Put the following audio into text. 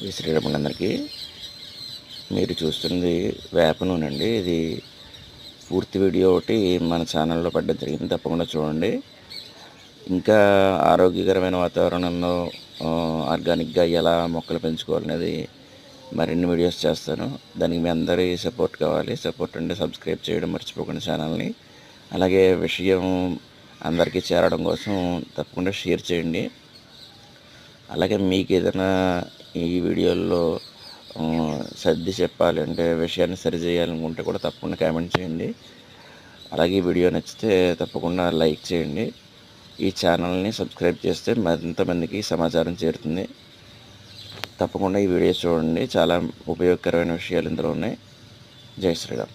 ఈ శ్రీరాములందరికీ మీరు చూస్తుంది వేప నూనె అండి. ఇది పూర్తి వీడియో ఒకటి మన ఛానల్లో పెట్టడం జరిగింది, తప్పకుండా చూడండి. ఇంకా ఆరోగ్యకరమైన వాతావరణంలో ఆర్గానిక్గా ఎలా మొక్కలు పెంచుకోవాలనేది మరిన్ని వీడియోస్ చేస్తాను. దానికి మీ అందరి సపోర్ట్ కావాలి. సపోర్ట్ అంటే సబ్స్క్రైబ్ చేయడం మర్చిపోకండి ఛానల్ని. అలాగే విషయం అందరికీ చేరడం కోసం తప్పకుండా షేర్ చేయండి. అలాగే మీకు ఏదైనా ఈ వీడియోల్లో సర్ది చెప్పాలి అంటే విషయాన్ని సరిచేయాలనుకుంటే కూడా తప్పకుండా కామెంట్ చేయండి. అలాగే ఈ వీడియో నచ్చితే తప్పకుండా లైక్ చేయండి. ఈ ఛానల్ని సబ్స్క్రైబ్ చేస్తే మరింతమందికి సమాచారం చేరుతుంది. తప్పకుండా ఈ వీడియో చూడండి, చాలా ఉపయోగకరమైన విషయాలు ఇందులో ఉన్నాయి. జై శ్రీరామ్.